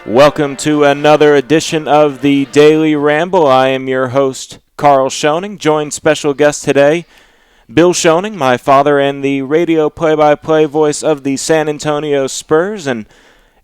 Welcome to another edition of the Daily Ramble. I am your host, Karl Schoening, joined special guest today, Bill Schoening, my father and the radio play-by-play voice of the San Antonio Spurs, and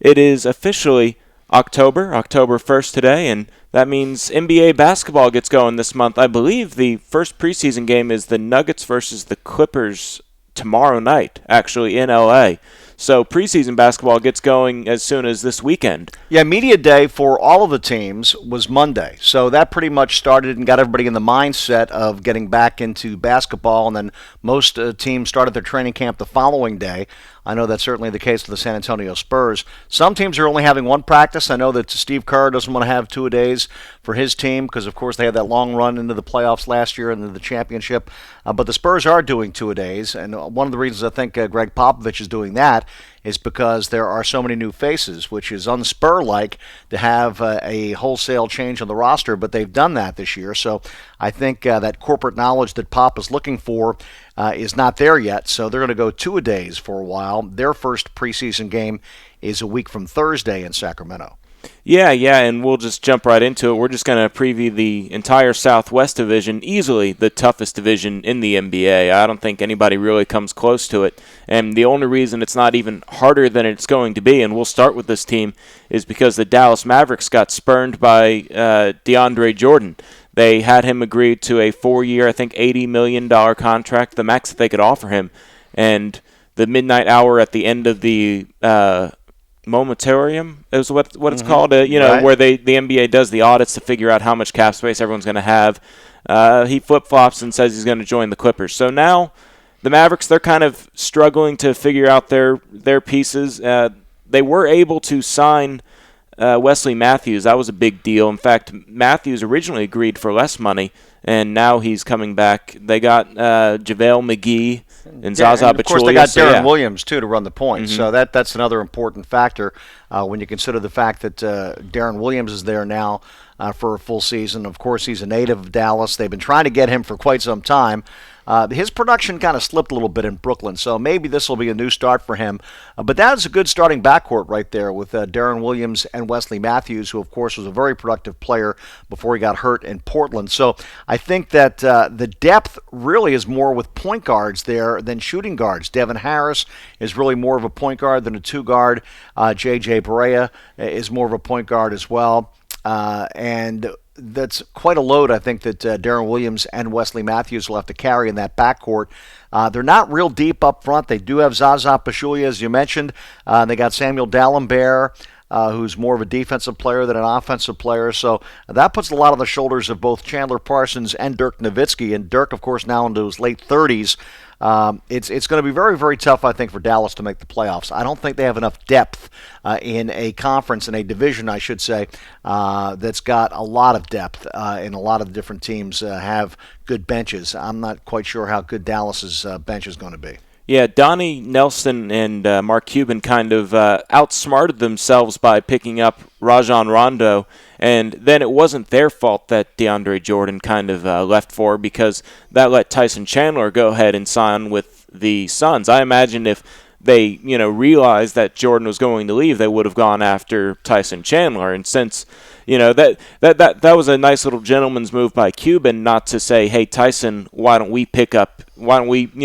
it is officially October 1st today, and that means NBA basketball gets going this month. I believe the first preseason game is the Nuggets versus the Clippers tomorrow night, actually, in LA. So preseason basketball gets going as soon as this weekend. Yeah, media day for all of the teams was Monday. So that pretty much started and got everybody in the mindset of getting back into basketball. And then most teams started their training camp the following day. I know that's certainly the case for the San Antonio Spurs. Some teams are only having one practice. I know that Steve Kerr doesn't want to have two-a-days for his team because, of course, they had that long run into the playoffs last year and into the championship. But the Spurs are doing two-a-days, and one of the reasons I think Greg Popovich is doing that is because there are so many new faces, which is un-Spur-like to have a wholesale change on the roster, but they've done that this year. So I think that corporate knowledge that Pop is looking for is not there yet, so they're going to go two-a-days for a while. Their first preseason game is a week from Thursday in Sacramento. Yeah, and we'll just jump right into it. We're just going to preview the entire Southwest Division, easily the toughest division in the NBA. I don't think anybody really comes close to it. And the only reason it's not even harder than it's going to be, and we'll start with this team, is because the Dallas Mavericks got spurned by DeAndre Jordan. They had him agreed to a 4-year, I think, $80 million contract, the max that they could offer him. And the midnight hour at the end of the momentarium is what it's called, right, where the NBA does the audits to figure out how much cap space everyone's going to have. He flip-flops and says he's going to join the Clippers. So now the Mavericks, they're kind of struggling to figure out their pieces. They were able to sign Wesley Matthews. That was a big deal. In fact, Matthews originally agreed for less money, and now he's coming back. They got JaVale McGee and Zaza Pachulia. Of course, they got Darren Williams, too, to run the point. Mm-hmm. So that's another important factor when you consider the fact that Darren Williams is there now for a full season. Of course, he's a native of Dallas. They've been trying to get him for quite some time. His production kind of slipped a little bit in Brooklyn, so maybe this will be a new start for him. But that is a good starting backcourt right there with Darren Williams and Wesley Matthews, who, of course, was a very productive player before he got hurt in Portland. So I think that the depth really is more with point guards there than shooting guards. Devin Harris is really more of a point guard than a two-guard. J.J. Barea is more of a point guard as well. And that's quite a load, I think, that Darren Williams and Wesley Matthews will have to carry in that backcourt. They're not real deep up front. They do have Zaza Pachulia, as you mentioned. They got Samuel Dalembert, who's more of a defensive player than an offensive player. So that puts a lot on the shoulders of both Chandler Parsons and Dirk Nowitzki. And Dirk, of course, now into his late 30s. It's going to be very, very tough, I think, for Dallas to make the playoffs. I don't think they have enough depth in a conference, in a division, I should say, that's got a lot of depth, and a lot of the different teams have good benches. I'm not quite sure how good Dallas's bench is going to be. Yeah, Donnie Nelson and Mark Cuban kind of outsmarted themselves by picking up Rajon Rondo, and then it wasn't their fault that DeAndre Jordan kind of left for, because that let Tyson Chandler go ahead and sign with the Suns. I imagine if they, realized that Jordan was going to leave, they would have gone after Tyson Chandler. And since, that was a nice little gentleman's move by Cuban, not to say, hey, Tyson, why don't we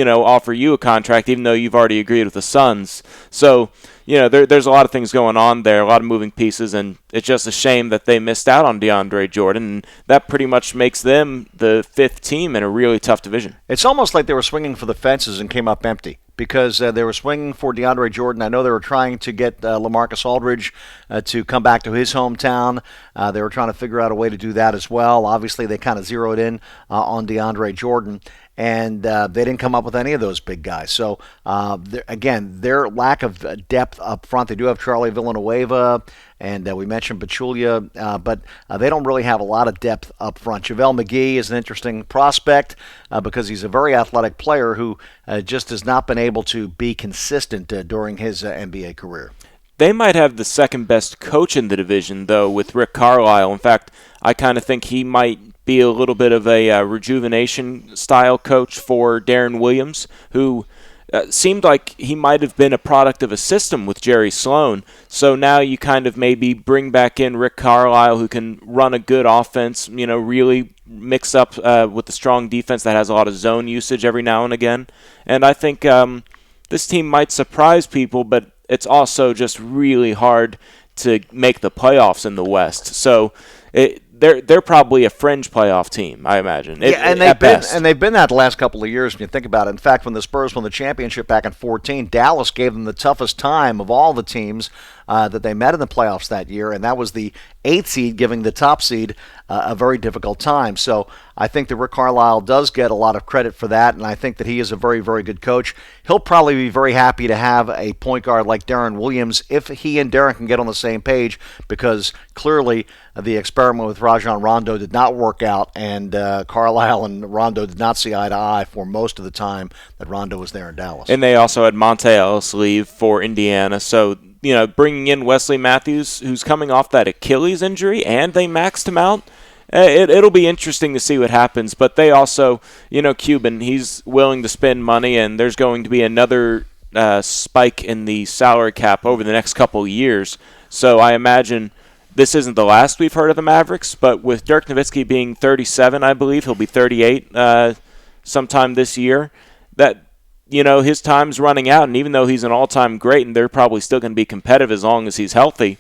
offer you a contract even though you've already agreed with the Suns. So, there's a lot of things going on there, a lot of moving pieces, and it's just a shame that they missed out on DeAndre Jordan, and that pretty much makes them the fifth team in a really tough division. It's almost like they were swinging for the fences and came up empty, because they were swinging for DeAndre Jordan. I know they were trying to get LaMarcus Aldridge to come back to his hometown. They were trying to figure out a way to do that as well. Obviously, they kind of zeroed in on DeAndre Jordan, and they didn't come up with any of those big guys. So, again, their lack of depth up front. They do have Charlie Villanueva, and we mentioned Pachulia, but they don't really have a lot of depth up front. JaVale McGee is an interesting prospect because he's a very athletic player who just has not been able to be consistent during his NBA career. They might have the second best coach in the division, though, with Rick Carlisle. In fact, I kind of think he might be a little bit of a rejuvenation style coach for Darren Williams, who seemed like he might have been a product of a system with Jerry Sloan. So now you kind of maybe bring back in Rick Carlisle, who can run a good offense, really mix up with a strong defense that has a lot of zone usage every now and again. And I think this team might surprise people, but it's also just really hard to make the playoffs in the West. So they're probably a fringe playoff team, I imagine. And they've been that the last couple of years when you think about it. In fact, when the Spurs won the championship back in 2014, Dallas gave them the toughest time of all the teams that they met in the playoffs that year, and that was the 8th seed giving the top seed a very difficult time. So I think that Rick Carlisle does get a lot of credit for that, and I think that he is a very, very good coach. He'll probably be very happy to have a point guard like Deron Williams if he and Deron can get on the same page, because clearly the experiment with Rajon Rondo did not work out, and Carlisle and Rondo did not see eye to eye for most of the time that Rondo was there in Dallas. And they also had Monte Ellis leave for Indiana, so bringing in Wesley Matthews, who's coming off that Achilles injury, and they maxed him out. It'll be interesting to see what happens. But they also, Cuban, he's willing to spend money, and there's going to be another spike in the salary cap over the next couple of years. So I imagine this isn't the last we've heard of the Mavericks, but with Dirk Nowitzki being 37, I believe, he'll be 38 sometime this year, that his time's running out, and even though he's an all-time great and they're probably still going to be competitive as long as he's healthy,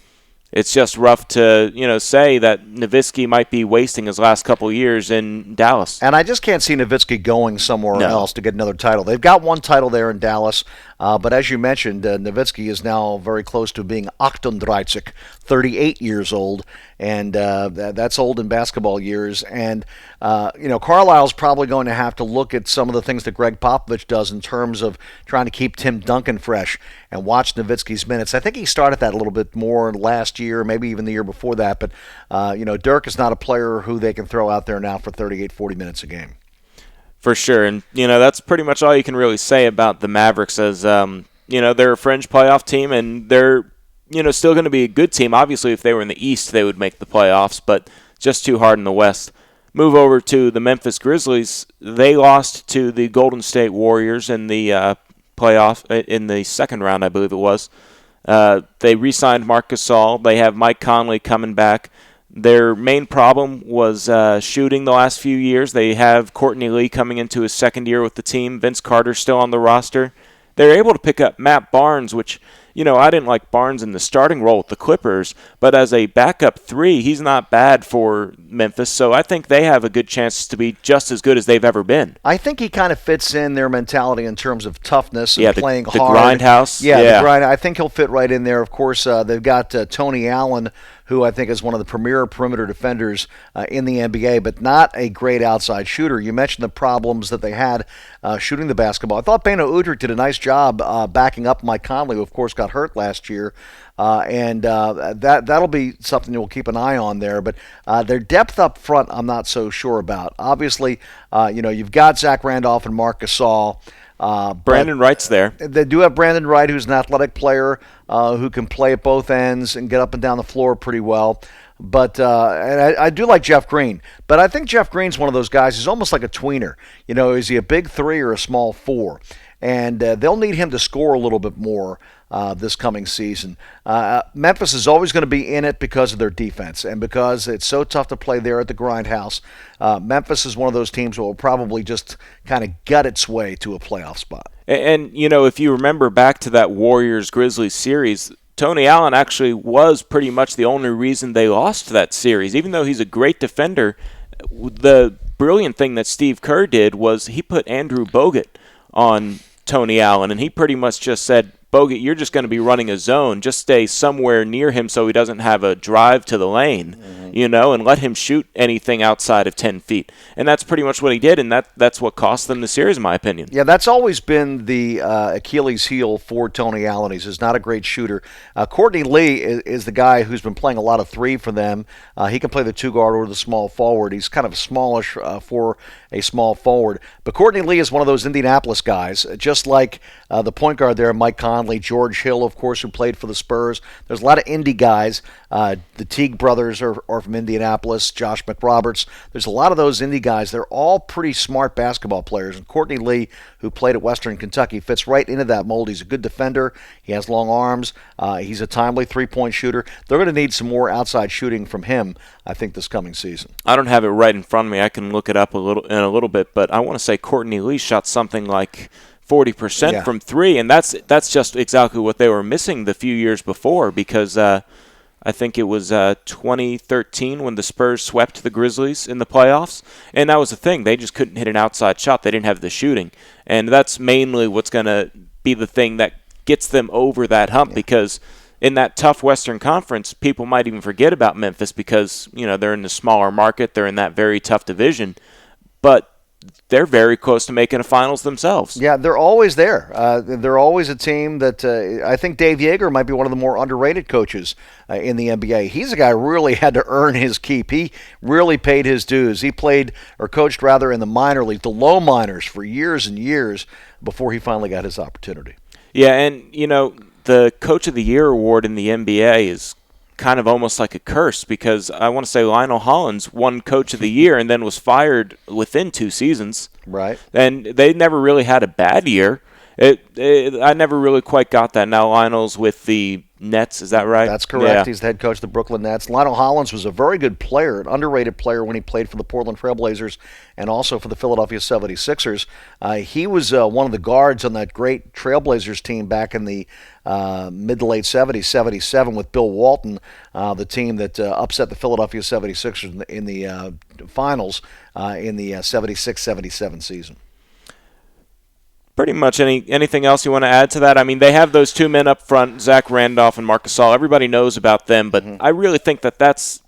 it's just rough to, say that Nowitzki might be wasting his last couple of years in Dallas. And I just can't see Nowitzki going somewhere else to get another title. They've got one title there in Dallas, but as you mentioned, Nowitzki is now very close to being 38, 38 years old, and that's old in basketball years. And, Carlisle's probably going to have to look at some of the things that Greg Popovich does in terms of trying to keep Tim Duncan fresh and watch Nowitzki's minutes. I think he started that a little bit more last year, maybe even the year before that. But, Dirk is not a player who they can throw out there now for 38, 40 minutes a game. For sure. And, that's pretty much all you can really say about the Mavericks as, they're a fringe playoff team, and they're, still going to be a good team. Obviously, if they were in the East, they would make the playoffs, but just too hard in the West. Move over to the Memphis Grizzlies. They lost to the Golden State Warriors in the playoff in the second round, I believe it was. They re-signed Marc Gasol. They have Mike Conley coming back. Their main problem was shooting the last few years. They have Courtney Lee coming into his second year with the team. Vince Carter's still on the roster. They're able to pick up Matt Barnes, which, I didn't like Barnes in the starting role with the Clippers, but as a backup 3, he's not bad for Memphis, so I think they have a good chance to be just as good as they've ever been. I think he kind of fits in their mentality in terms of toughness and playing hard. The grindhouse. Yeah, the grind. I think he'll fit right in there. Of course, they've got Tony Allen, who I think is one of the premier perimeter defenders in the NBA, but not a great outside shooter. You mentioned the problems that they had shooting the basketball. I thought Beno Udrih did a nice job backing up Mike Conley, who, of course, got hurt last year. And that'll be something you'll keep an eye on there. But their depth up front, I'm not so sure about. Obviously, you've got Zach Randolph and Marc Gasol. Brandon Wright's there. They do have Brandon Wright, who's an athletic player who can play at both ends and get up and down the floor pretty well. But and I do like Jeff Green. But I think Jeff Green's one of those guys who's almost like a tweener. Is he a big 3 or a small 4? And they'll need him to score a little bit more this coming season. Memphis is always going to be in it because of their defense and because it's so tough to play there at the grindhouse. Memphis is one of those teams that will probably just kind of gut its way to a playoff spot. And if you remember back to that Warriors-Grizzlies series, Tony Allen actually was pretty much the only reason they lost that series. Even though he's a great defender, the brilliant thing that Steve Kerr did was he put Andrew Bogut on Tony Allen, and he pretty much just said, Bogut, you're just going to be running a zone. Just stay somewhere near him so he doesn't have a drive to the lane, and let him shoot anything outside of 10 feet. And that's pretty much what he did, and that's what cost them the series, in my opinion. Yeah, that's always been the Achilles heel for Tony Allen. He's not a great shooter. Courtney Lee is the guy who's been playing a lot of 3 for them. He can play the 2-guard or the small forward. He's kind of smallish for a small forward. But Courtney Lee is one of those Indianapolis guys, just like the point guard there, Mike Conley, fondly. George Hill, of course, who played for the Spurs. There's a lot of Indy guys. The Teague brothers are from Indianapolis. Josh McRoberts. There's a lot of those Indy guys. They're all pretty smart basketball players. And Courtney Lee, who played at Western Kentucky, fits right into that mold. He's a good defender. He has long arms. He's a timely three-point shooter. They're going to need some more outside shooting from him, I think, this coming season. I don't have it right in front of me. I can look it up in a little bit, but I want to say Courtney Lee shot something like 40% from three, and that's just exactly what they were missing the few years before, because I think it was 2013 when the Spurs swept the Grizzlies in the playoffs, and that was the thing. They just couldn't hit an outside shot. They didn't have the shooting, and that's mainly what's going to be the thing that gets them over that hump, because in that tough Western Conference, people might even forget about Memphis because, they're in the smaller market. They're in that very tough division, but they're very close to making a finals themselves. Yeah, they're always there. They're always a team that I think Dave Yeager might be one of the more underrated coaches in the NBA. He's a guy who really had to earn his keep. He really paid his dues. He played, or coached rather, in the minor league, the low minors, for years and years before he finally got his opportunity. Yeah, and, the Coach of the Year award in the NBA is kind of almost like a curse, because I want to say Lionel Hollins won Coach of the Year and then was fired within 2 seasons. Right. And they never really had a bad year. I never really quite got that. Now Lionel's with the Nets, is that right? That's correct. Yeah. He's the head coach of the Brooklyn Nets. Lionel Hollins was a very good player, an underrated player when he played for the Portland Trailblazers and also for the Philadelphia 76ers. He was one of the guards on that great Trailblazers team back in the mid to late 70s, 77, with Bill Walton, the team that upset the Philadelphia 76ers in the finals in the 76-77 season. Pretty much anything else you want to add to that? I mean, they have those 2 men up front, Zach Randolph and Marc Gasol. Everybody knows about them, but I really think that's,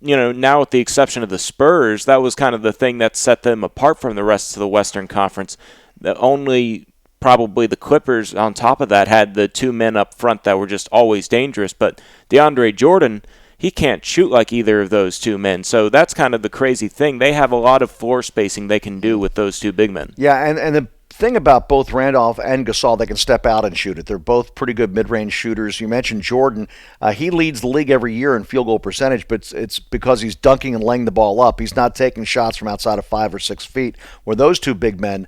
now with the exception of the Spurs, that was kind of the thing that set them apart from the rest of the Western Conference. Only probably the Clippers on top of that had the 2 men up front that were just always dangerous, but DeAndre Jordan, he can't shoot like either of those 2 men. So that's kind of the crazy thing. They have a lot of floor spacing they can do with those 2 big men. Yeah, and the thing about both Randolph and Gasol, they can step out and shoot it. They're both pretty good mid-range shooters. You mentioned Jordan. He leads the league every year in field goal percentage, but it's because he's dunking and laying the ball up. He's not taking shots from outside of 5 or 6 feet, where those 2 big men,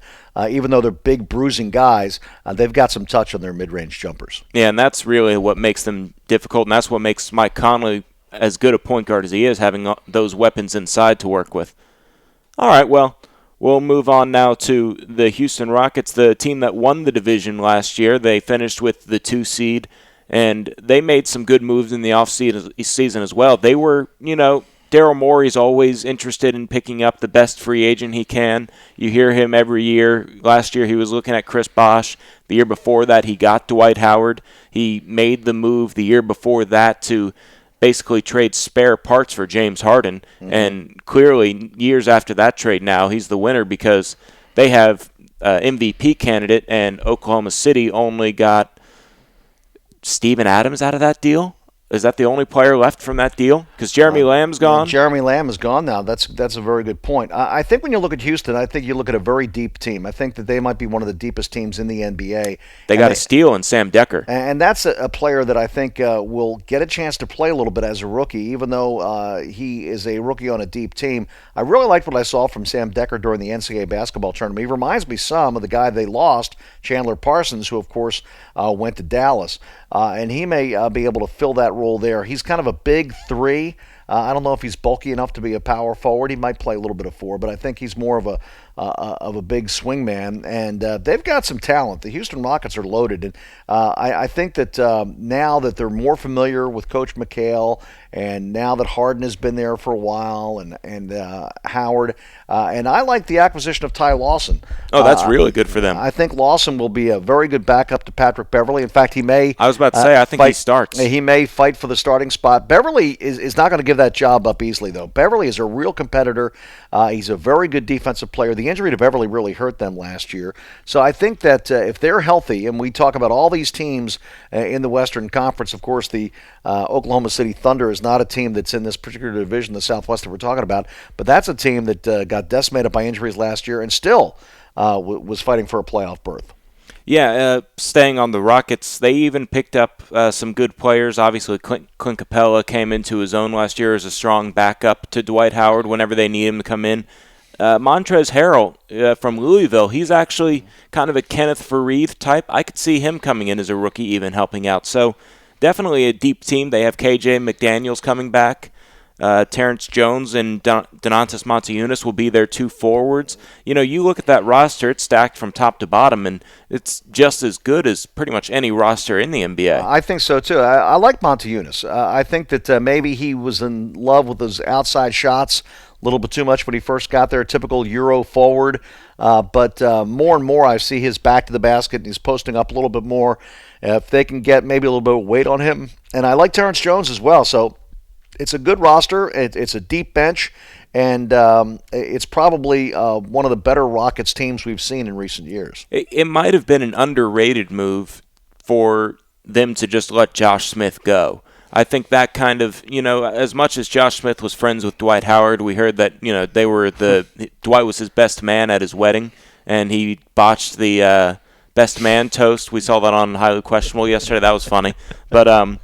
even though they're big, bruising guys, they've got some touch on their mid-range jumpers. Yeah, and that's really what makes them difficult, and that's what makes Mike Conley as good a point guard as he is, having those weapons inside to work with. All right, well, we'll move on now to the Houston Rockets, the team that won the division last year. They finished with the 2 seed, and they made some good moves in the offseason as well. They were, Daryl Morey's always interested in picking up the best free agent he can. You hear him every year. Last year he was looking at Chris Bosh. The year before that he got Dwight Howard. He made the move the year before that to basically trade spare parts for James Harden. And clearly, years after that trade now, he's the winner because they have MVP candidate, and Oklahoma City only got Steven Adams out of that deal. Is that the only player left from that deal? Because Jeremy Lamb's gone? Jeremy Lamb is gone now. That's a very good point. I think when you look at Houston, I think you look at a very deep team. I think that they might be one of the deepest teams in the NBA. They got a steal in Sam Decker. And that's a player that I think will get a chance to play a little bit as a rookie, even though he is a rookie on a deep team. I really liked what I saw from Sam Decker during the NCAA basketball tournament. He reminds me some of the guy they lost, Chandler Parsons, who, of course, went to Dallas. And he may be able to fill that role there. He's kind of a big 3. I don't know if he's bulky enough to be a power forward. He might play a little bit of 4, but I think he's more of a big swing man. And they've got some talent. The Houston Rockets are loaded. And I think that now that they're more familiar with Coach McHale, and now that Harden has been there for a while, and Howard, and I like the acquisition of Ty Lawson. Oh, that's really good for them. I think Lawson will be a very good backup to Patrick Beverley. In fact, he may. I was about to say, I think he starts. He may fight for the starting spot. Beverley is not going to give that job up easily, though. Beverley is a real competitor. He's a very good defensive player. The injury to Beverley really hurt them last year. So I think that if they're healthy, and we talk about all these teams in the Western Conference, of course, the Oklahoma City Thunder is not a team that's in this particular division, the Southwest that we're talking about, but that's a team that got decimated by injuries last year and still was fighting for a playoff berth. Yeah, staying on the Rockets, they even picked up some good players. Obviously, Clint Capella came into his own last year as a strong backup to Dwight Howard whenever they need him to come in. Montrezl Harrell from Louisville, he's actually kind of a Kenneth Faried type. I could see him coming in as a rookie, even helping out. So definitely a deep team. They have KJ McDaniels coming back. Terrence Jones and Donatas Montejunas will be their two forwards. You look at that roster, it's stacked from top to bottom, and it's just as good as pretty much any roster in the NBA. I think so, too. I like Montejunas. I think that maybe he was in love with those outside shots a little bit too much when he first got there, typical Euro forward. But more and more I see his back to the basket, and he's posting up a little bit more. If they can get maybe a little bit of weight on him. And I like Terrence Jones as well, so it's a good roster. It's a deep bench, and it's probably one of the better Rockets teams we've seen in recent years. It might have been an underrated move for them to just let Josh Smith go. I think that kind of, as much as Josh Smith was friends with Dwight Howard, we heard that, Dwight was his best man at his wedding, and he botched the best man toast. We saw that on Highly Questionable yesterday. That was funny. But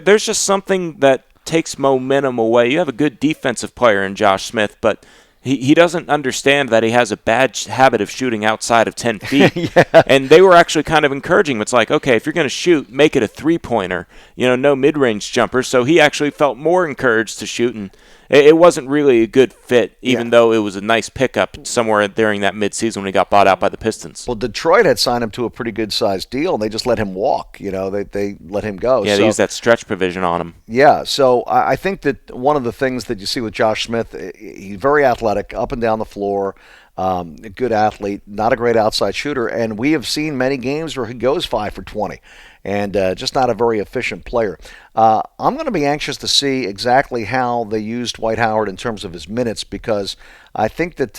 there's just something that takes momentum away. You have a good defensive player in Josh Smith, but he doesn't understand that he has a bad habit of shooting outside of 10 feet. Yeah. And they were actually kind of encouraging him. It's like, okay, if you're going to shoot, make it a three-pointer, no mid-range jumper. So he actually felt more encouraged to shoot, and it wasn't really a good fit, even though it was a nice pickup somewhere during that midseason when he got bought out by the Pistons. Well, Detroit had signed him to a pretty good-sized deal, and they just let him walk. They let him go. Yeah, they used that stretch provision on him. Yeah, so I think that one of the things that you see with Josh Smith, he's very athletic, up and down the floor, a good athlete, not a great outside shooter, and we have seen many games where he goes 5 for 20. And just not a very efficient player. I'm going to be anxious to see exactly how they use Dwight Howard in terms of his minutes, because I think that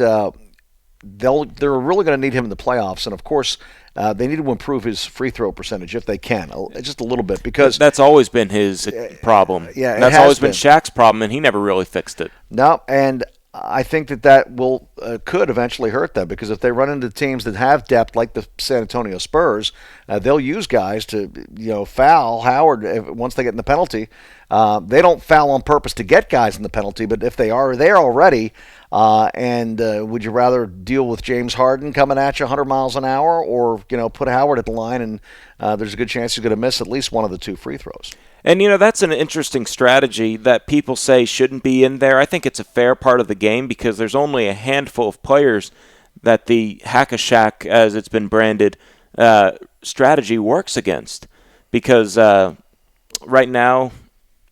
they're really going to need him in the playoffs. And, of course, they need to improve his free throw percentage if they can, just a little bit. Because that's always been his problem. Yeah, that's always been Shaq's problem, and he never really fixed it. No, and I think that will could eventually hurt them, because if they run into teams that have depth like the San Antonio Spurs, they'll use guys to foul Howard once they get in the penalty. They don't foul on purpose to get guys in the penalty, but if they are there already, would you rather deal with James Harden coming at you 100 miles an hour, or put Howard at the line and there's a good chance he's going to miss at least one of the two free throws? And, that's an interesting strategy that people say shouldn't be in there. I think it's a fair part of the game, because there's only a handful of players that the Hack-a-Shack, as it's been branded, strategy works against. Because right now,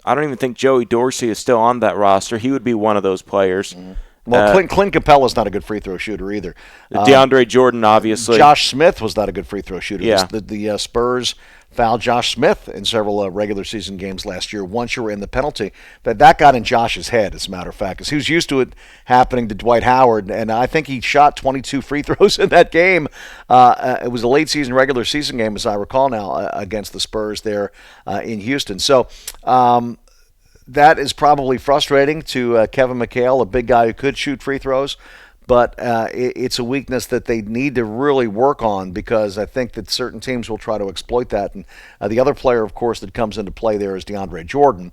I don't even think Joey Dorsey is still on that roster. He would be one of those players. Mm-hmm. Well, Clint Capella's not a good free throw shooter either. DeAndre Jordan, obviously. Josh Smith was not a good free throw shooter. Yeah. The Spurs fouled Josh Smith in several regular season games last year once you were in the penalty. But that got in Josh's head, as a matter of fact, because he was used to it happening to Dwight Howard, and I think he shot 22 free throws in that game. It was a late season, regular season game, as I recall now, against the Spurs there in Houston. So that is probably frustrating to Kevin McHale, a big guy who could shoot free throws. But it's a weakness that they need to really work on, because I think that certain teams will try to exploit that. And the other player, of course, that comes into play there is DeAndre Jordan,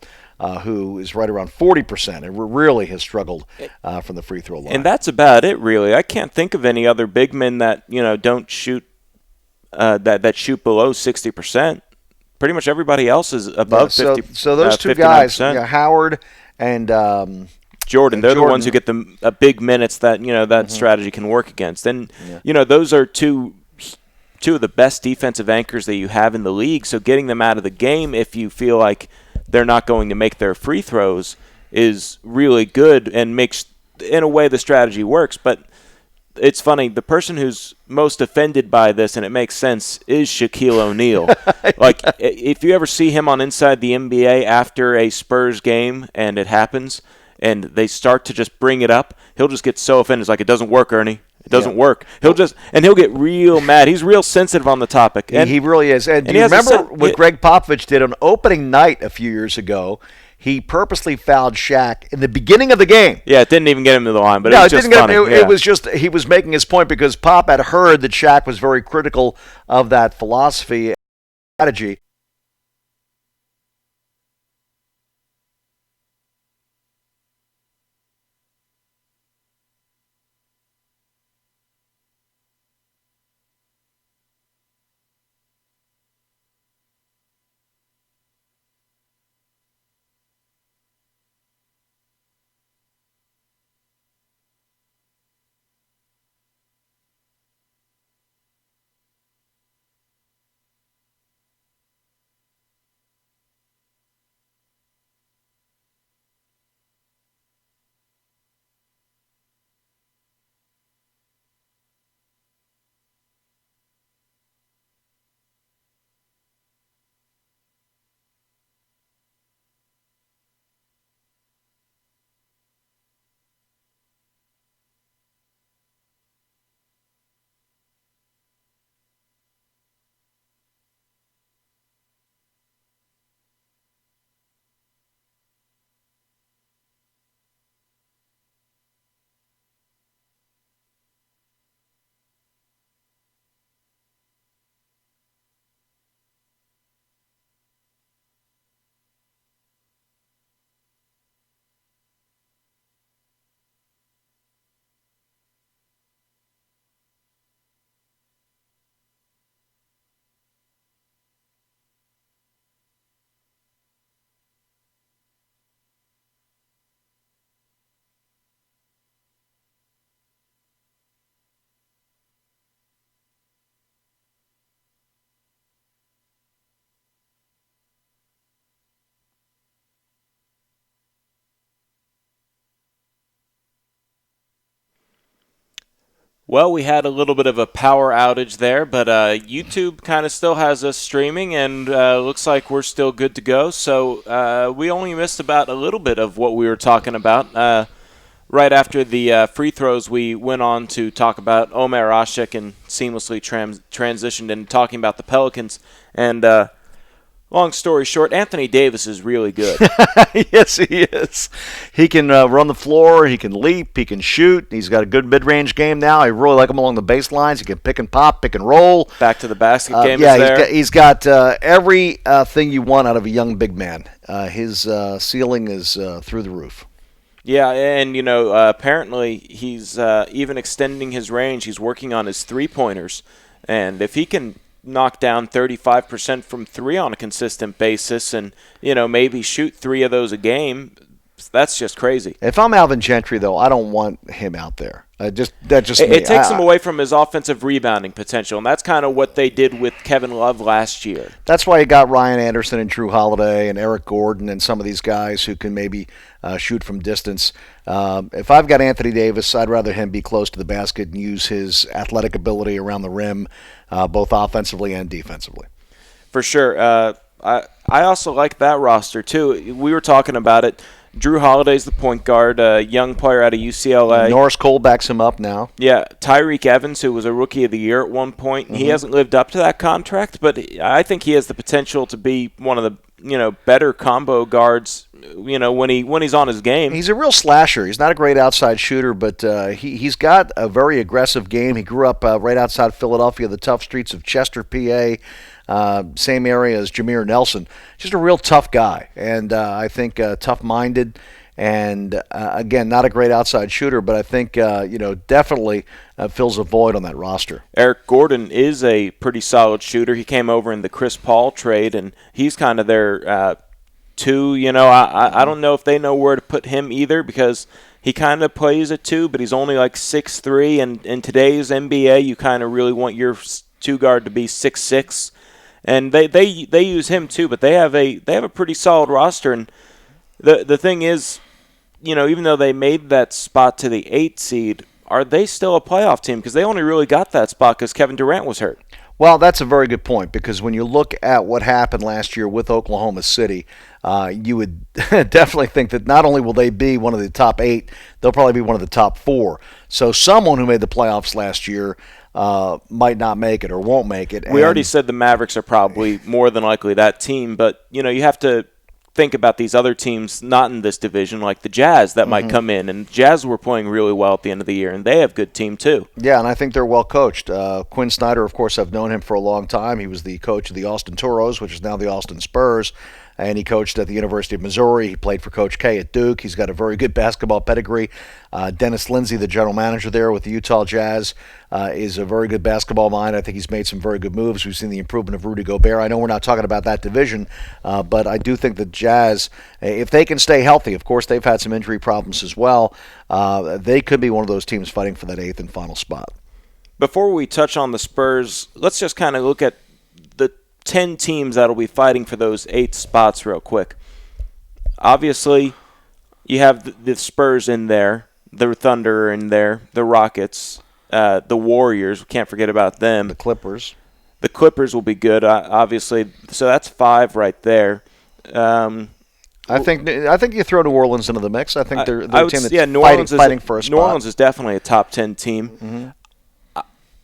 who is right around 40% and really has struggled from the free throw line. And that's about it, really. I can't think of any other big men that don't shoot that shoot below 60%. Pretty much everybody else is above 50%. So those two 59%. guys, Howard and Jordan, they're the ones who get the big minutes that strategy can work against. And those are two of the best defensive anchors that you have in the league. So getting them out of the game, if you feel like they're not going to make their free throws, is really good and makes, in a way, the strategy works. But it's funny, the person who's most offended by this, and it makes sense, is Shaquille O'Neal. Like, if you ever see him on Inside the NBA after a Spurs game and it happens, and they start to just bring it up, he'll just get so offended. It's like, it doesn't work, Ernie. It doesn't work. He'll get real mad. He's real sensitive on the topic. And he really is. And do you remember what Greg Popovich did on opening night a few years ago? he purposely fouled Shaq in the beginning of the game. Yeah, it didn't even get him to the line, but No, it was it just didn't funny. get him. It was just he was making his point because Pop had heard that Shaq was very critical of that philosophy and strategy. Well, we had a little bit of a power outage there, but YouTube kind of still has us streaming, and looks like we're still good to go. So we only missed about a little bit of what we were talking about. Right after the free throws, we went on to talk about Omer Ashik and seamlessly transitioned into talking about the Pelicans. And long story short, Anthony Davis is really good. Yes, he is. He can run the floor. He can leap. He can shoot. He's got a good mid-range game now. I really like him along the baselines. He can pick and pop, pick and roll. Back to the basket game yeah, is there. He's got every thing you want out of a young big man. His ceiling is through the roof. Yeah, and apparently he's even extending his range. He's working on his three-pointers, and if he can knock down 35% from three on a consistent basis, and maybe shoot 3 of those a game, that's just crazy. If I'm Alvin Gentry, though, I don't want him out there. It takes him away from his offensive rebounding potential, and that's kind of what they did with Kevin Love last year. That's why you got Ryan Anderson and Drew Holiday and Eric Gordon and some of these guys who can maybe shoot from distance. If I've got Anthony Davis, I'd rather him be close to the basket and use his athletic ability around the rim, both offensively and defensively. For sure. I also like that roster, too. We were talking about it. Drew Holiday's the point guard, a young player out of UCLA. Norris Cole backs him up now. Yeah, Tyreek Evans, who was a Rookie of the Year at one point. Mm-hmm. He hasn't lived up to that contract, but I think he has the potential to be one of the better combo guards. When he's on his game. He's a real slasher. He's not a great outside shooter, but he's got a very aggressive game. He grew up right outside Philadelphia, the tough streets of Chester, PA. Same area as Jameer Nelson. Just a real tough guy, and I think tough-minded, and again, not a great outside shooter, but I think definitely fills a void on that roster. Eric Gordon is a pretty solid shooter. He came over in the Chris Paul trade, and he's kind of their two. I don't know if they know where to put him either, because he kind of plays at 2, but he's only like 6'3", and in today's NBA, you kind of really want your two guard to be 6'6". And they use him too, but they have a pretty solid roster. And the thing is, even though they made that spot to the 8 seed, are they still a playoff team? Because they only really got that spot because Kevin Durant was hurt. Well, that's a very good point, because when you look at what happened last year with Oklahoma City, you would definitely think that not only will they be one of the top 8, they'll probably be one of the top 4. So someone who made the playoffs last year might not make it or won't make it. We already said the Mavericks are probably more than likely that team, but you have to think about these other teams not in this division, like the Jazz, that might come in. And Jazz were playing really well at the end of the year, and they have a good team too. Yeah, and I think they're well coached. Quinn Snyder, of course, I've known him for a long time. He was the coach of the Austin Toros, which is now the Austin Spurs. And he coached at the University of Missouri. He played for Coach K at Duke. He's got a very good basketball pedigree. Dennis Lindsey, the general manager there with the Utah Jazz, is a very good basketball mind. I think he's made some very good moves. We've seen the improvement of Rudy Gobert. I know we're not talking about that division, but I do think the Jazz, if they can stay healthy, of course they've had some injury problems as well, they could be one of those teams fighting for that 8th and final spot. Before we touch on the Spurs, let's just kind of look at the 10 teams that'll be fighting for those 8 spots real quick. Obviously, you have the Spurs in there, the Thunder are in there, the Rockets, the Warriors. We can't forget about them. The Clippers. The Clippers will be good, obviously. So that's 5 right there. I think you throw New Orleans into the mix. I think they're a team that's fighting for a spot. New Orleans is definitely a top 10 team. Mm-hmm.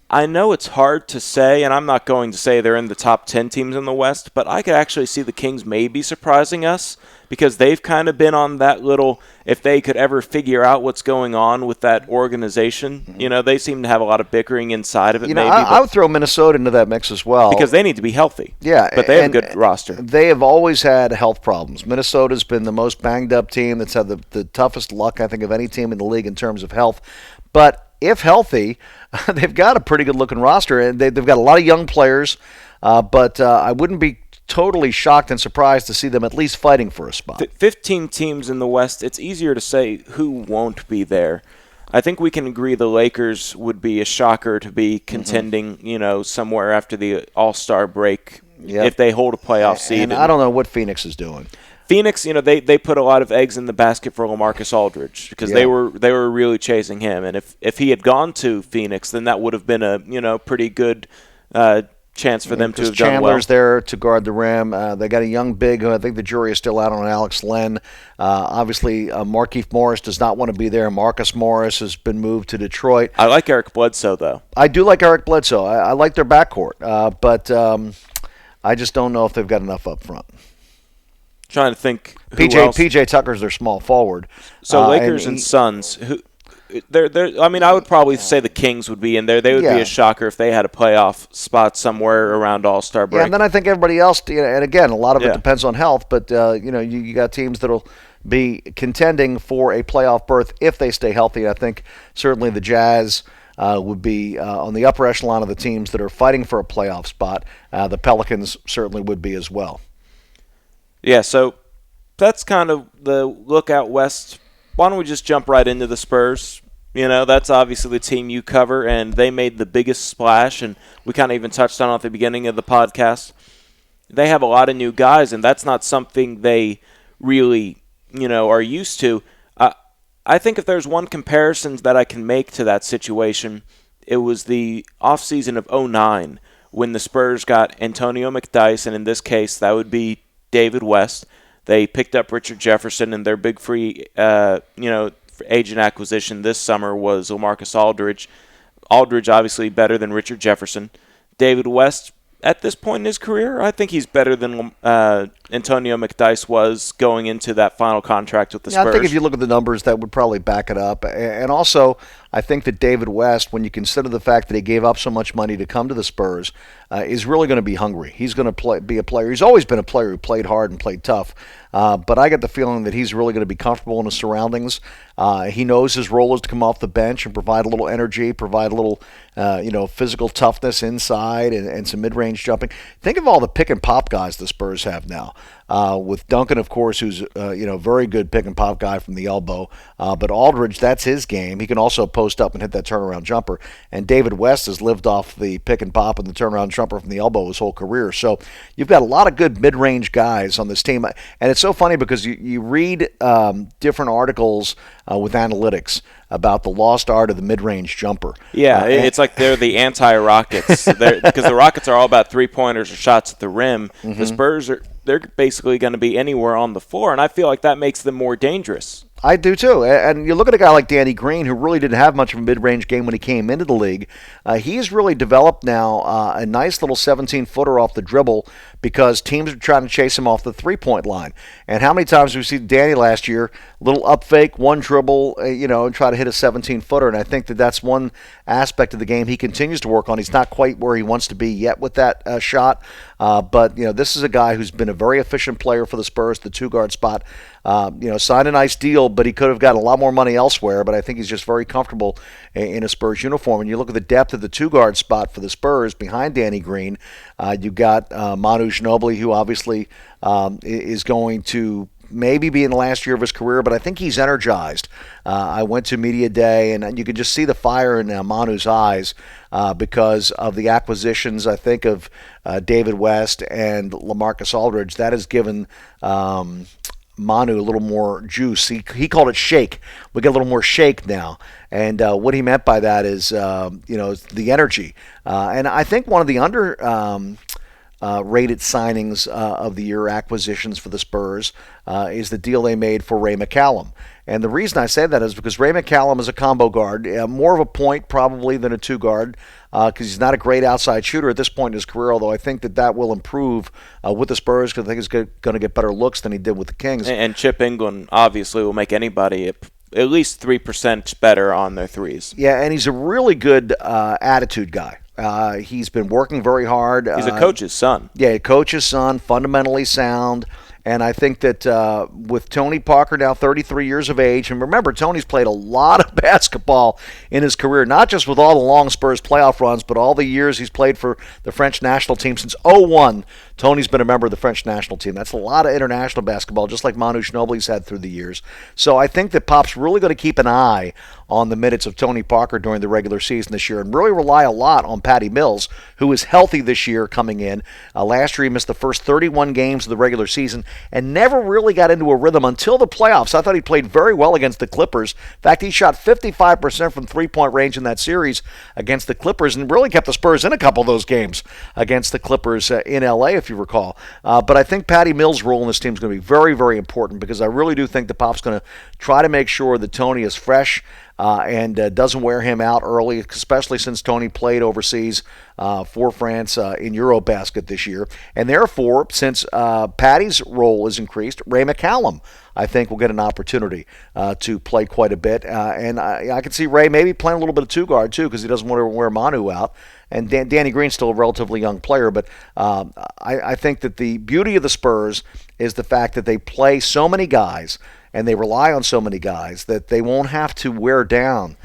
I know it's hard to say, and I'm not going to say they're in the top 10 teams in the West, but I could actually see the Kings maybe surprising us because they've kind of been on that little, if they could ever figure out what's going on with that organization. Mm-hmm. They seem to have a lot of bickering inside of it. I would throw Minnesota into that mix as well. Because they need to be healthy. Yeah. But they have a good roster. They have always had health problems. Minnesota's been the most banged up team that's had the toughest luck, I think, of any team in the league in terms of health. But if healthy, they've got a pretty good-looking roster, and they've got a lot of young players, but I wouldn't be totally shocked and surprised to see them at least fighting for a spot. 15 teams in the West, it's easier to say who won't be there. I think we can agree the Lakers would be a shocker to be contending, somewhere after the All-Star break if they hold a playoff seed. And I don't know what Phoenix is doing. Phoenix, they put a lot of eggs in the basket for LaMarcus Aldridge because they were really chasing him, and if he had gone to Phoenix, then that would have been a pretty good chance for them to have done well. Chandler's there to guard the rim. They got a young big who I think the jury is still out on, Alex Len. Obviously, Markieff Morris does not want to be there. Marcus Morris has been moved to Detroit. I like Eric Bledsoe, though. I do like Eric Bledsoe. I like their backcourt, but I just don't know if they've got enough up front. Trying to think PJ Tucker's their small forward. So Lakers and Suns, I would probably say the Kings would be in there. They would be a shocker if they had a playoff spot somewhere around All-Star break. Yeah, and then I think everybody else, and again, a lot of it depends on health, but you got teams that'll be contending for a playoff berth if they stay healthy. I think certainly the Jazz would be on the upper echelon of the teams that are fighting for a playoff spot. The Pelicans certainly would be as well. Yeah, so that's kind of the look out west. Why don't we just jump right into the Spurs? That's obviously the team you cover, and they made the biggest splash, and we kind of even touched on it at the beginning of the podcast. They have a lot of new guys, and that's not something they really, are used to. I think if there's one comparison that I can make to that situation, it was the offseason of 2009 when the Spurs got Antonio McDyess, and in this case, that would be David West. They picked up Richard Jefferson, and their big free, agent acquisition this summer was LaMarcus Aldridge. Aldridge obviously better than Richard Jefferson. David West, at this point in his career, I think he's better than Antonio McDyess was going into that final contract with the Spurs. I think if you look at the numbers, that would probably back it up. And also, I think that David West, when you consider the fact that he gave up so much money to come to the Spurs, is really going to be hungry. He's going to be a player. He's always been a player who played hard and played tough. But I get the feeling that he's really going to be comfortable in his surroundings. He knows his role is to come off the bench and provide a little energy, provide a little, physical toughness inside and some mid-range jumping. Think of all the pick-and-pop guys the Spurs have now. With Duncan, of course, who's very good pick-and-pop guy from the elbow. But Aldridge, that's his game. He can also post up and hit that turnaround jumper. And David West has lived off the pick-and-pop and the turnaround jumper from the elbow his whole career. So you've got a lot of good mid-range guys on this team. And it's so funny because you read different articles with analytics about the lost art of the mid-range jumper. Yeah, it's like they're the anti-Rockets. Because the Rockets are all about three-pointers or shots at the rim. Mm-hmm. The Spurs they're basically going to be anywhere on the floor, and I feel like that makes them more dangerous. I do too. And you look at a guy like Danny Green, who really didn't have much of a mid-range game when he came into the league. He's really developed now a nice little 17-footer off the dribble because teams are trying to chase him off the three-point line. And how many times we see Danny last year, little up fake, one dribble, and try to hit a 17-footer. And I think that that's one aspect of the game he continues to work on. He's not quite where he wants to be yet with that shot. But this is a guy who's been a very efficient player for the Spurs, the two-guard spot. Signed a nice deal, but he could have gotten a lot more money elsewhere. But I think he's just very comfortable in a Spurs uniform. And you look at the depth of the two-guard spot for the Spurs behind Danny Green. You got Manu Ginobili, who obviously is going to maybe be in the last year of his career, but I think he's energized. I went to Media Day, and you could just see the fire in Manu's eyes because of the acquisitions, I think, of David West and LaMarcus Aldridge. That has given Manu a little more juice. He called it shake. We get a little more shake now. And what he meant by that is, the energy. And I think one of the rated signings of the year, acquisitions for the Spurs, is the deal they made for Ray McCallum. And the reason I say that is because Ray McCallum is a combo guard, more of a point probably than a two guard, because he's not a great outside shooter at this point in his career, although I think that will improve with the Spurs because I think he's going to get better looks than he did with the Kings. And Chip England obviously will make anybody at least 3% better on their threes. Yeah, and he's a really good attitude guy. He's been working very hard. He's a coach's son. Yeah, coach's son, fundamentally sound. And I think that with Tony Parker now 33 years of age, and remember, Tony's played a lot of basketball in his career, not just with all the long Spurs playoff runs, but all the years he's played for the French national team. Since 2001, Tony's been a member of the French national team. That's a lot of international basketball, just like Manu Ginobili's had through the years. So I think that Pop's really going to keep an eye on the minutes of Tony Parker during the regular season this year and really rely a lot on Patty Mills, who is healthy this year coming in. Last year he missed the first 31 games of the regular season and never really got into a rhythm until the playoffs. I thought he played very well against the Clippers. In fact, he shot 55% from three-point range in that series against the Clippers and really kept the Spurs in a couple of those games against the Clippers in L.A., if you recall. But I think Patty Mills' role in this team is going to be very, very important because I really do think that Pop's going to try to make sure that Tony is fresh and doesn't wear him out early, especially since Tony played overseas for France in Eurobasket this year. And therefore, since Patty's role is increased, Ray McCallum, I think, will get an opportunity to play quite a bit. And I can see Ray maybe playing a little bit of two-guard, too, because he doesn't want to wear Manu out. And Danny Green's still a relatively young player, but I think that the beauty of the Spurs is the fact that they play so many guys and they rely on so many guys that they won't have to wear down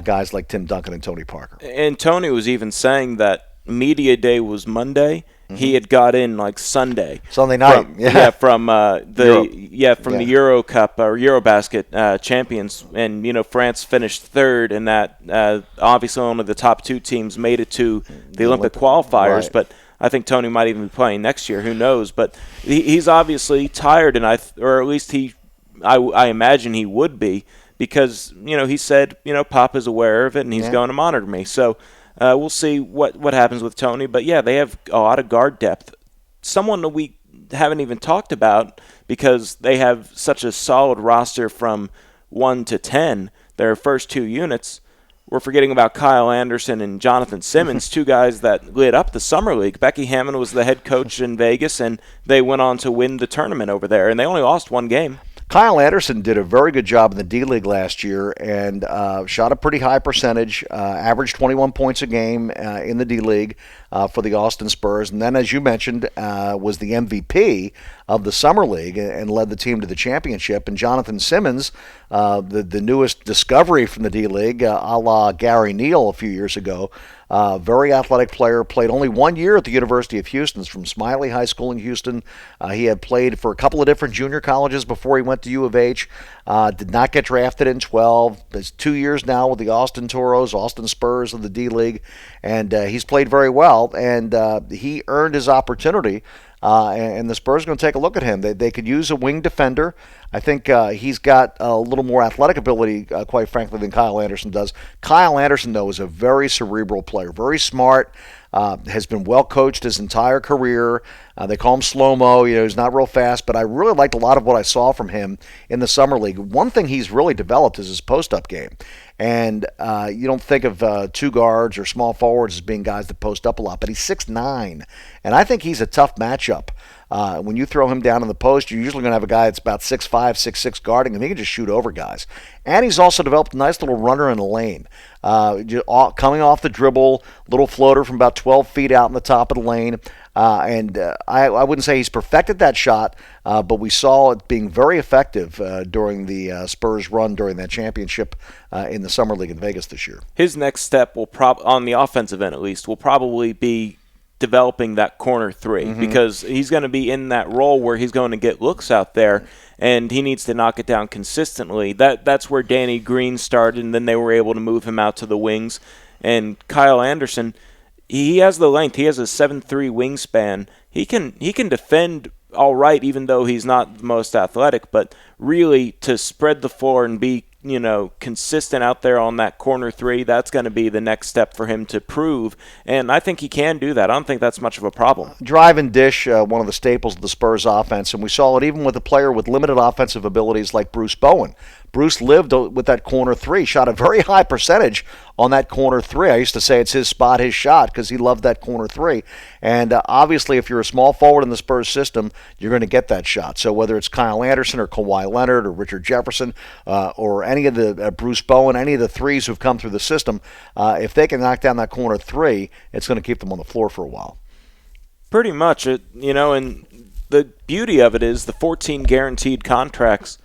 guys like Tim Duncan and Tony Parker. And Tony was even saying that media day was Monday. Mm-hmm. He had got in like Sunday night. From the Euro Cup or Eurobasket champions, and France finished third, and that obviously only the top two teams made it to the Olympic qualifiers, right. But I think Tony might even be playing next year. Who knows? But he's obviously tired, and or at least I imagine he would be, because he said Pop is aware of it and he's going to monitor me. So we'll see what happens with Tony. But yeah, they have a lot of guard depth. Someone that we haven't even talked about because they have such a solid roster from 1 to 10. Their first two units. We're forgetting about Kyle Anderson and Jonathan Simmons, two guys that lit up the Summer League. Becky Hammond was the head coach in Vegas, and they went on to win the tournament over there, and they only lost one game. Kyle Anderson did a very good job in the D-League last year and shot a pretty high percentage, averaged 21 points a game in the D-League for the Austin Spurs. And then, as you mentioned, was the MVP of the Summer League and led the team to the championship. And Jonathan Simmons, the newest discovery from the D-League, a la Gary Neal a few years ago, very athletic player, played only 1 year at the University of Houston. He's from Smiley High School in Houston. He had played for a couple of different junior colleges before he went to U of H. Did not get drafted in 12. It's 2 years now with the Austin Toros, Austin Spurs of the D-League, and he's played very well, and he earned his opportunity. And the Spurs are going to take a look at him. They could use a wing defender. I think he's got a little more athletic ability, quite frankly, than Kyle Anderson does. Kyle Anderson, though, is a very cerebral player, very smart, has been well coached his entire career. They call him slow-mo. He's not real fast, but I really liked a lot of what I saw from him in the summer league. One thing he's really developed is his post-up game. And you don't think of two guards or small forwards as being guys that post up a lot, but he's 6'9", and I think he's a tough matchup. When you throw him down in the post, you're usually going to have a guy that's about 6'5", 6'6", guarding him. He can just shoot over guys. And he's also developed a nice little runner in the lane. Coming off the dribble, little floater from about 12 feet out in the top of the lane. I wouldn't say he's perfected that shot, but we saw it being very effective during the Spurs run during that championship in the Summer League in Vegas this year. His next step will on the offensive end at least, will probably be developing that corner three, because he's going to be in that role where he's going to get looks out there, and he needs to knock it down consistently. That's where Danny Green started, and then they were able to move him out to the wings. And Kyle Anderson, he has the length. He has a 7'3" wingspan. He can defend all right, even though he's not the most athletic. But really, to spread the floor and be consistent out there on that corner three, that's going to be the next step for him to prove. And I think he can do that. I don't think that's much of a problem. Drive and dish, one of the staples of the Spurs offense, and we saw it even with a player with limited offensive abilities like Bruce Bowen. Bruce lived with that corner three, shot a very high percentage on that corner three. I used to say it's his spot, his shot, because he loved that corner three. And obviously, if you're a small forward in the Spurs system, you're going to get that shot. So whether it's Kyle Anderson or Kawhi Leonard or Richard Jefferson or any of the Bruce Bowen, any of the threes who've come through the system, if they can knock down that corner three, it's going to keep them on the floor for a while. Pretty much, and the beauty of it is the 14 guaranteed contracts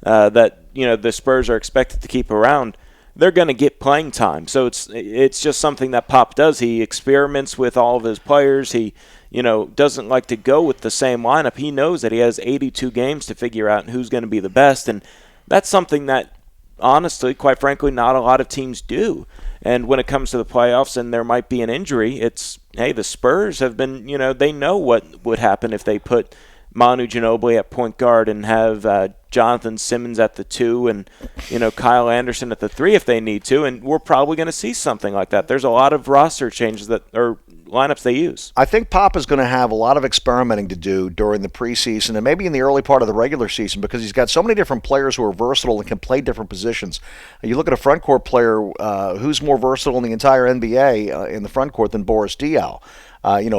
that the Spurs are expected to keep around. They're going to get playing time, so it's just something that Pop does. He experiments with all of his players. He doesn't like to go with the same lineup. He knows that he has 82 games to figure out who's going to be the best, and that's something that, honestly, quite frankly, not a lot of teams do. And when it comes to the playoffs and there might be an injury, the Spurs have been, they know what would happen if they put Manu Ginobili at point guard and have Jonathan Simmons at the 2 and Kyle Anderson at the 3 if they need to, and we're probably going to see something like that. There's a lot of roster changes or lineups they use. I think Pop is going to have a lot of experimenting to do during the preseason and maybe in the early part of the regular season, because he's got so many different players who are versatile and can play different positions. You look at a front court player who's more versatile in the entire NBA in the front court than Boris Diaw.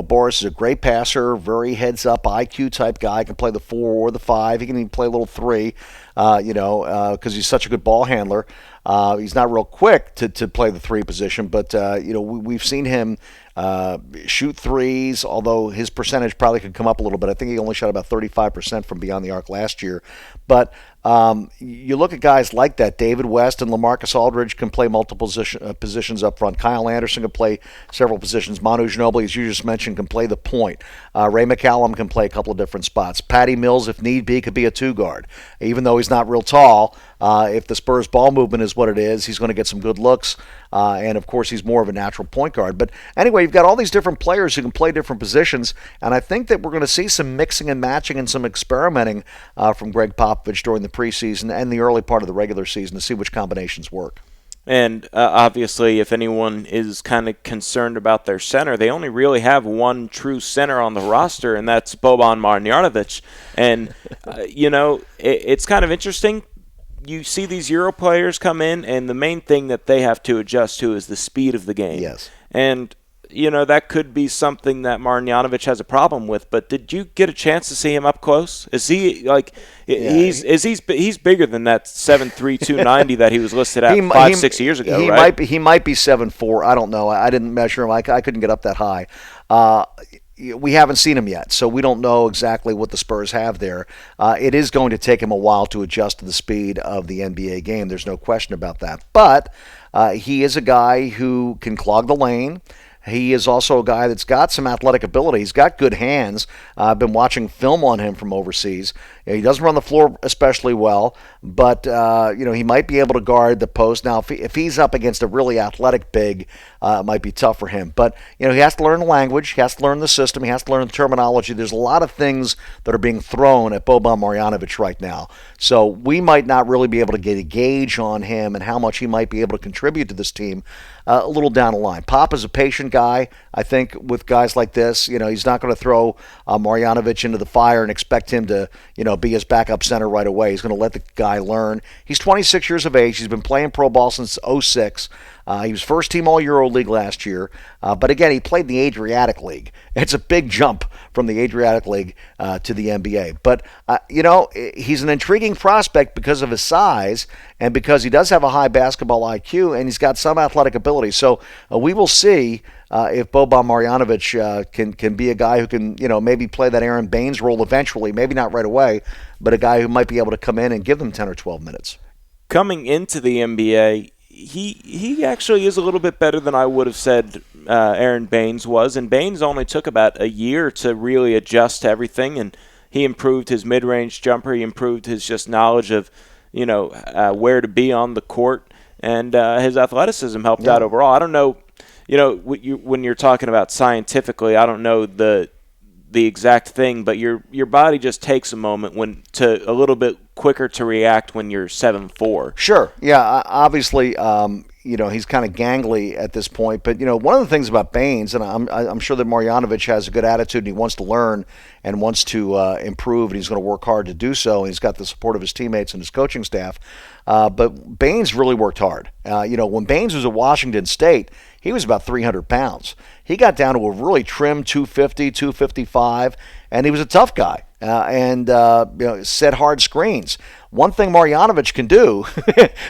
Boris is a great passer, very heads-up IQ type guy. Can play the 4 or the 5. He can even play a little 3, because he's such a good ball handler. He's not real quick to play the 3 position, but we've seen him shoot threes, although his percentage probably could come up a little bit. I think he only shot about 35% from beyond the arc last year. But you look at guys like that. David West and LaMarcus Aldridge can play multiple positions up front. Kyle Anderson can play several positions. Manu Ginobili, as you just mentioned, can play the point. Ray McCallum can play a couple of different spots. Patty Mills, if need be, could be a 2 guard. Even though he's not real tall, if the Spurs ball movement is what it is, he's going to get some good looks. And, of course, he's more of a natural point guard. But anyway, you've got all these different players who can play different positions, and I think that we're going to see some mixing and matching and some experimenting from Greg Popovich during the preseason and the early part of the regular season to see which combinations work. And obviously, if anyone is kind of concerned about their center, they only really have one true center on the roster, and that's Boban Marjanovic. And, it's kind of interesting. You see these Euro players come in, and the main thing that they have to adjust to is the speed of the game. Yes. And, that could be something that Marjanovic has a problem with. But did you get a chance to see him up close? Is he, he's bigger than that 7'3", 290 that he was listed at 5-6 years ago, right? He might be 7'4". I don't know. I didn't measure him. I couldn't get up that high. We haven't seen him yet, so we don't know exactly what the Spurs have there. It is going to take him a while to adjust to the speed of the NBA game. There's no question about that. But he is a guy who can clog the lane. He is also a guy that's got some athletic ability. He's got good hands. I've been watching film on him from overseas. He doesn't run the floor especially well, but he might be able to guard the post. Now, if he's up against a really athletic big, it might be tough for him. But he has to learn the language. He has to learn the system. He has to learn the terminology. There's a lot of things that are being thrown at Boban Marjanovic right now. So we might not really be able to get a gauge on him and how much he might be able to contribute to this team a little down the line. Pop is a patient guy. I think with guys like this, he's not going to throw Marjanovic into the fire and expect him to, be his backup center right away. He's going to let the guy learn. He's 26 years of age. He's been playing pro ball since '06. He was first team All-Euro League last year. But again, he played in the Adriatic League. It's a big jump from the Adriatic League to the NBA. But, he's an intriguing prospect because of his size and because he does have a high basketball IQ and he's got some athletic ability. So we will see if Boban Marjanovic can be a guy who can, maybe play that Aaron Baines role eventually, maybe not right away, but a guy who might be able to come in and give them 10 or 12 minutes. Coming into the NBA, he actually is a little bit better than I would have said Aaron Baines was, and Baines only took about a year to really adjust to everything, and he improved his mid-range jumper, he improved his just knowledge of, where to be on the court, and his athleticism helped out overall. I don't know, when you're talking about scientifically, I don't know the exact thing, but your body just takes a moment a little bit quicker to react when you're 7'4". Sure. Yeah. Obviously, he's kind of gangly at this point. But one of the things about Baines, and I'm sure that Marjanovic has a good attitude and he wants to learn and wants to improve, and he's going to work hard to do so. And he's got the support of his teammates and his coaching staff. But Baines really worked hard. When Baines was at Washington State, he was about 300 pounds. He got down to a really trim 250, 255, and he was a tough guy and set hard screens. One thing Marjanovic can do,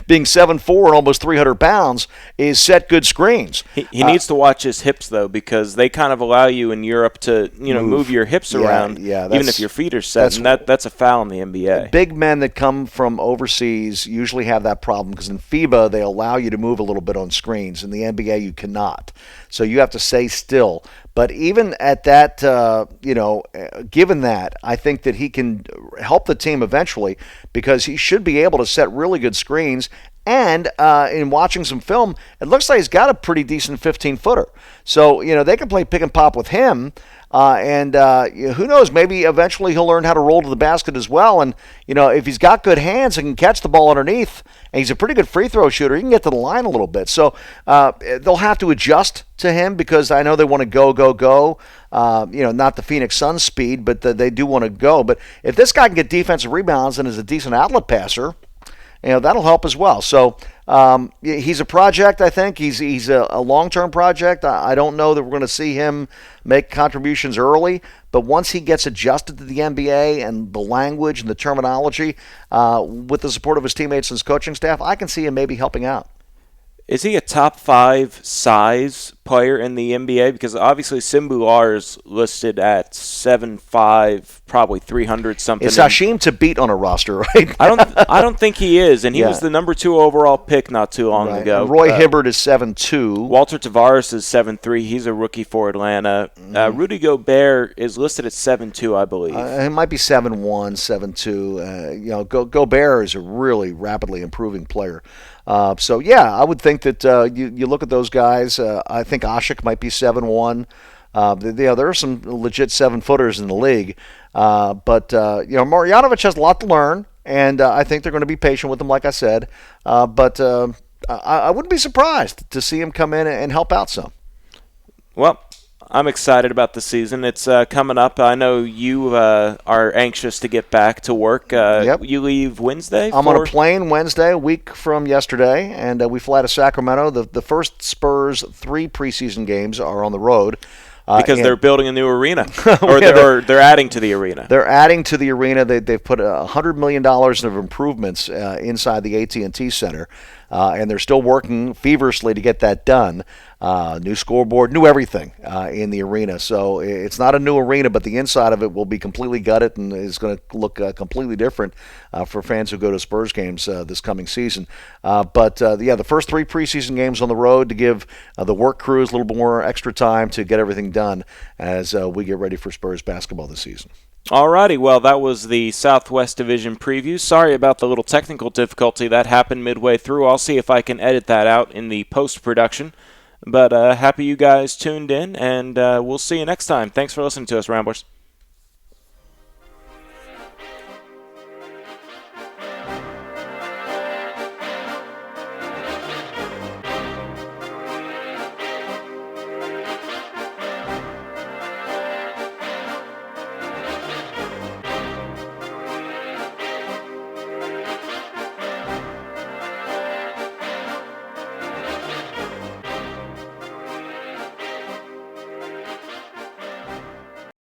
being 7'4" and almost 300 pounds, is set good screens. He needs to watch his hips, though, because they kind of allow you in Europe to move your hips around, even if your feet are set, and that's a foul in the NBA. Big men that come from overseas usually have that problem because in FIBA they allow you to move a little bit on screens. In the NBA you cannot. So you have to stay still. But even at that, given that, I think that he can help the team eventually because he should be able to set really good screens. And in watching some film, it looks like he's got a pretty decent 15-footer. So, they can play pick and pop with him. And who knows, maybe eventually he'll learn how to roll to the basket as well. And, if he's got good hands and can catch the ball underneath, and he's a pretty good free throw shooter, he can get to the line a little bit. So they'll have to adjust to him because I know they want to go. Not the Phoenix Suns speed, but they do want to go. But if this guy can get defensive rebounds and is a decent outlet passer, that'll help as well. So he's a project, I think. He's a long-term project. I don't know that we're going to see him make contributions early, but once he gets adjusted to the NBA and the language and the terminology with the support of his teammates and his coaching staff, I can see him maybe helping out. Is he a top 5 size player in the NBA? Because obviously Simbular is listed at 7'5", probably 300 something. It's Hashim to beat on a roster, right? I don't think he is, and he was the number 2 overall pick not too long ago. And Roy Hibbert is 7'2". Walter Tavares is 7'3". He's a rookie for Atlanta. Rudy Gobert is listed at 7'2", I believe. It might be 7'1", 7'2". Gobert is a really rapidly improving player. I would think that you look at those guys. I think Ashik might be 7'1". There are some legit 7-footers in the league. But Marjanovic has a lot to learn, and I think they're going to be patient with him, like I said. But I wouldn't be surprised to see him come in and help out some. Well, I'm excited about the season. It's coming up. I know you are anxious to get back to work. Yep. You leave Wednesday? I'm on a plane Wednesday, a week from yesterday, and we fly to Sacramento. The first Spurs 3 preseason games are on the road. Because they're building a new arena, or they're adding to the arena. They're adding to the arena. They've put $100 million of improvements inside the AT&T Center, and they're still working feverishly to get that done. New scoreboard, new everything in the arena. So it's not a new arena, but the inside of it will be completely gutted and is going to look completely different for fans who go to Spurs games this coming season. The first 3 preseason games on the road to give the work crews a little bit more extra time to get everything done as we get ready for Spurs basketball this season. Alrighty, well, that was the Southwest Division preview. Sorry about the little technical difficulty that happened midway through. I'll see if I can edit that out in the post-production. But happy you guys tuned in, and we'll see you next time. Thanks for listening to us, Ramblers.